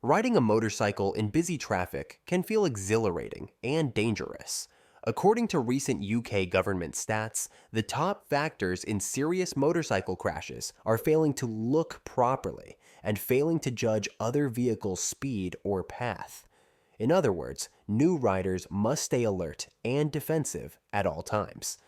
Riding a motorcycle in busy traffic can feel exhilarating and dangerous. According to recent UK government stats, the top factors in serious motorcycle crashes are failing to look properly and failing to judge other vehicles' speed or path. In other words, new riders must stay alert and defensive at all times.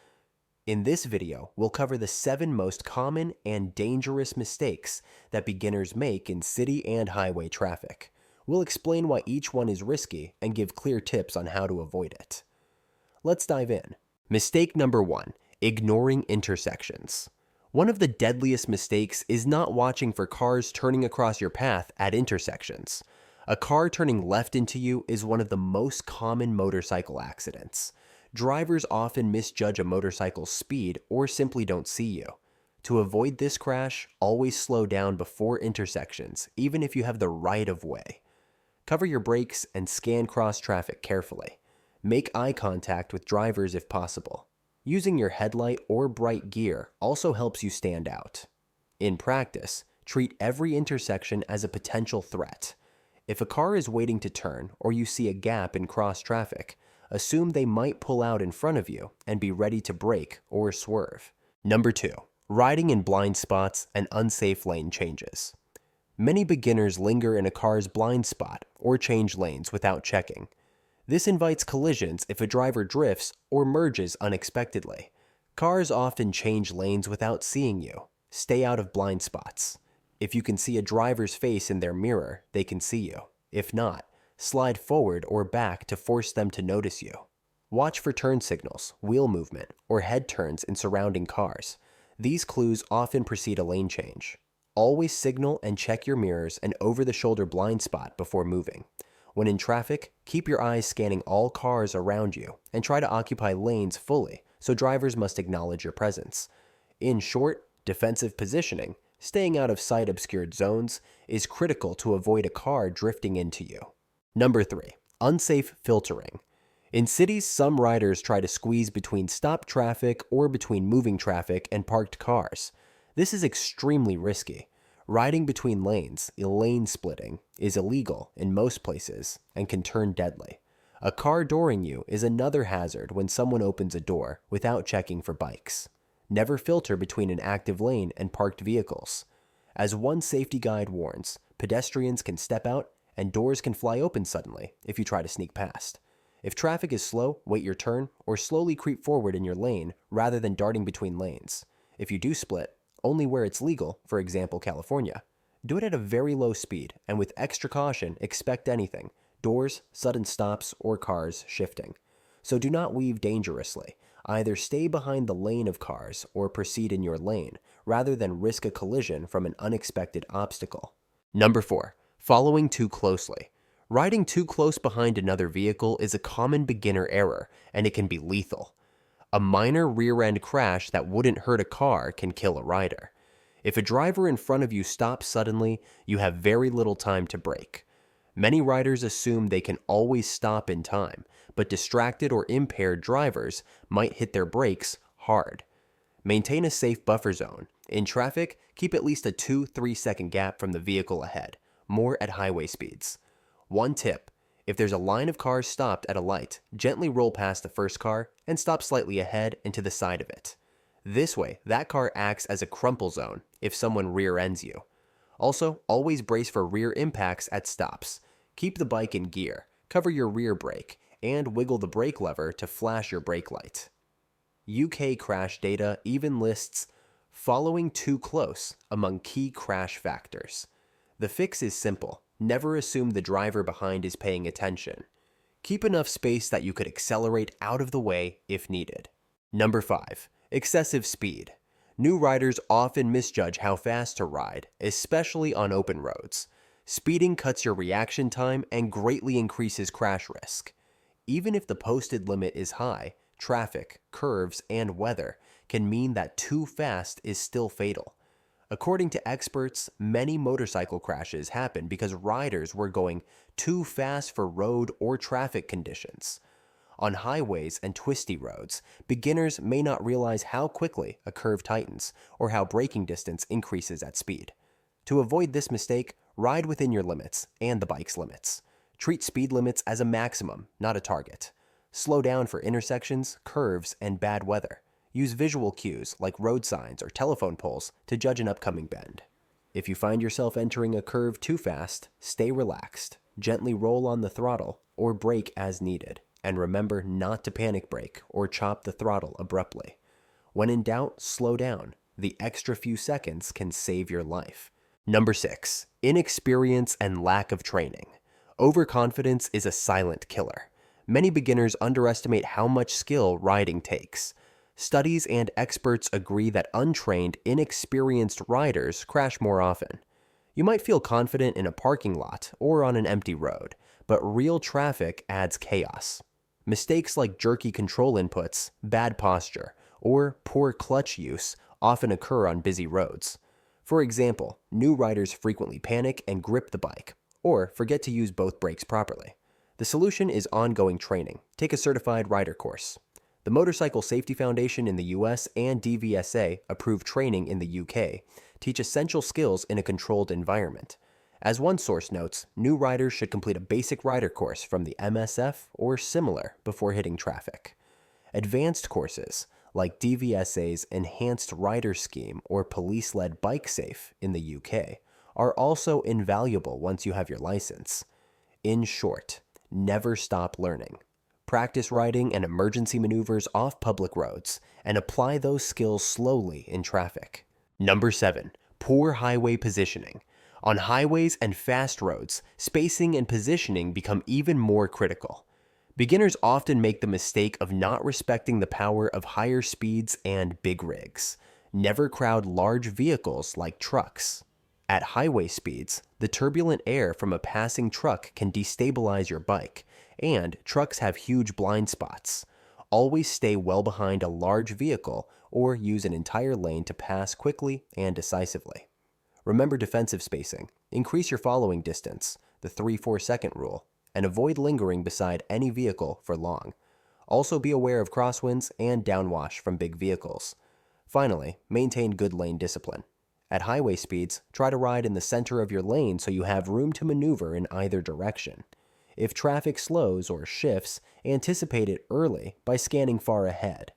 In this video, we'll cover the 7 most common and dangerous mistakes that beginners make in city and highway traffic. We'll explain why each one is risky and give clear tips on how to avoid it. Let's dive in. Mistake number 1, ignoring intersections. One of the deadliest mistakes is not watching for cars turning across your path at intersections. A car turning left into you is one of the most common motorcycle accidents. Drivers often misjudge a motorcycle's speed or simply don't see you. To avoid this crash, always slow down before intersections, even if you have the right of way. Cover your brakes and scan cross traffic carefully. Make eye contact with drivers if possible. Using your headlight or bright gear also helps you stand out. In practice, treat every intersection as a potential threat. If a car is waiting to turn or you see a gap in cross traffic, assume they might pull out in front of you and be ready to brake or swerve. Number 2, riding in blind spots and unsafe lane changes. Many beginners linger in a car's blind spot or change lanes without checking. This invites collisions if a driver drifts or merges unexpectedly. Cars often change lanes without seeing you. Stay out of blind spots. If you can see a driver's face in their mirror, they can see you. If not, slide forward or back to force them to notice you. Watch for turn signals, wheel movement, or head turns in surrounding cars. These clues often precede a lane change. Always signal and check your mirrors and over-the-shoulder blind spot before moving. When in traffic, keep your eyes scanning all cars around you and try to occupy lanes fully, so drivers must acknowledge your presence. In short, defensive positioning, staying out of sight-obscured zones, is critical to avoid a car drifting into you. Number 3, unsafe filtering. In cities, some riders try to squeeze between stopped traffic or between moving traffic and parked cars. This is extremely risky. Riding between lanes, lane splitting, is illegal in most places and can turn deadly. A car dooring you is another hazard when someone opens a door without checking for bikes. Never filter between an active lane and parked vehicles. As one safety guide warns, pedestrians can step out and doors can fly open suddenly if you try to sneak past. If traffic is slow, wait your turn or slowly creep forward in your lane rather than darting between lanes. If you do split, only where it's legal, for example California. Do it at a very low speed and with extra caution expect anything, doors, sudden stops, or cars shifting. So do not weave dangerously. Either stay behind the lane of cars or proceed in your lane, rather than risk a collision from an unexpected obstacle. Number 4, following too closely. Riding too close behind another vehicle is a common beginner error, and it can be lethal. A minor rear-end crash that wouldn't hurt a car can kill a rider. If a driver in front of you stops suddenly, you have very little time to brake. Many riders assume they can always stop in time, but distracted or impaired drivers might hit their brakes hard. Maintain a safe buffer zone. In traffic, keep at least a 2-3 second gap from the vehicle ahead, more at highway speeds. One tip: if there's a line of cars stopped at a light, gently roll past the first car and stop slightly ahead and to the side of it. This way, that car acts as a crumple zone if someone rear-ends you. Also, always brace for rear impacts at stops. Keep the bike in gear, cover your rear brake, and wiggle the brake lever to flash your brake light. UK crash data even lists following too close among key crash factors. The fix is simple. Never assume the driver behind is paying attention. Keep enough space that you could accelerate out of the way if needed. Number 5, excessive speed. New riders often misjudge how fast to ride, especially on open roads. Speeding cuts your reaction time and greatly increases crash risk. Even if the posted limit is high, traffic, curves, and weather can mean that too fast is still fatal. According to experts, many motorcycle crashes happen because riders were going too fast for road or traffic conditions. On highways and twisty roads, beginners may not realize how quickly a curve tightens or how braking distance increases at speed. To avoid this mistake, Ride within your limits and the bike's limits. Treat speed limits as a maximum, not a target. Slow down for intersections, curves, and bad weather. Use visual cues like road signs or telephone poles to judge an upcoming bend. If you find yourself entering a curve too fast, stay relaxed, gently roll on the throttle, or brake as needed, and remember not to panic brake or chop the throttle abruptly. When in doubt, slow down. The extra few seconds can save your life. Number 6. Inexperience and lack of training. Overconfidence is a silent killer. Many beginners underestimate how much skill riding takes. Studies and experts agree that untrained, inexperienced riders crash more often. You might feel confident in a parking lot or on an empty road, but real traffic adds chaos. Mistakes like jerky control inputs, bad posture, or poor clutch use often occur on busy roads. For example, new riders frequently panic and grip the bike, or forget to use both brakes properly. The solution is ongoing training. Take a certified rider course. The Motorcycle Safety Foundation in the US and DVSA approved training in the UK teach essential skills in a controlled environment. As one source notes, new riders should complete a basic rider course from the MSF or similar before hitting traffic. Advanced courses, like DVSA's Enhanced Rider Scheme or Police-Led Bike Safe in the UK, are also invaluable once you have your license. In short, never stop learning. Practice riding and emergency maneuvers off public roads and apply those skills slowly in traffic. Number 7. Poor highway positioning. On highways and fast roads, spacing and positioning become even more critical. Beginners often make the mistake of not respecting the power of higher speeds and big rigs. Never crowd large vehicles like trucks. At highway speeds, the turbulent air from a passing truck can destabilize your bike, and trucks have huge blind spots. Always stay well behind a large vehicle or use an entire lane to pass quickly and decisively. Remember defensive spacing. Increase your following distance, the 3-4 second rule, and avoid lingering beside any vehicle for long. Also be aware of crosswinds and downwash from big vehicles. Finally, maintain good lane discipline. At highway speeds, try to ride in the center of your lane so you have room to maneuver in either direction. If traffic slows or shifts, anticipate it early by scanning far ahead.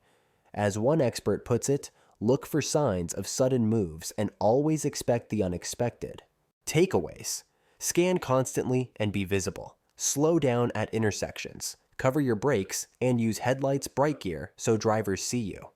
As one expert puts it, look for signs of sudden moves and always expect the unexpected. Takeaways. Scan constantly and be visible. Slow down at intersections. Cover your brakes and use headlights bright gear so drivers see you.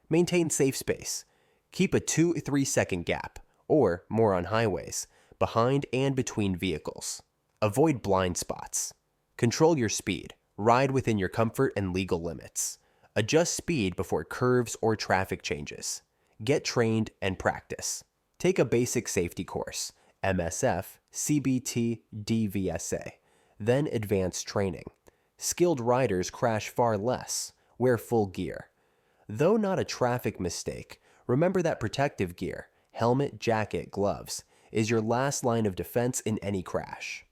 Maintain safe space. Keep a 2-3 second gap, or more on highways, behind and between vehicles. Avoid blind spots. Control your speed. Ride within your comfort and legal limits. Adjust speed before curves or traffic changes. Get trained and practice. Take a basic safety course, MSF, CBT, DVSA, then advanced training. Skilled riders crash far less. Wear full gear. Though not a traffic mistake, remember that protective gear, helmet, jacket, gloves, is your last line of defense in any crash.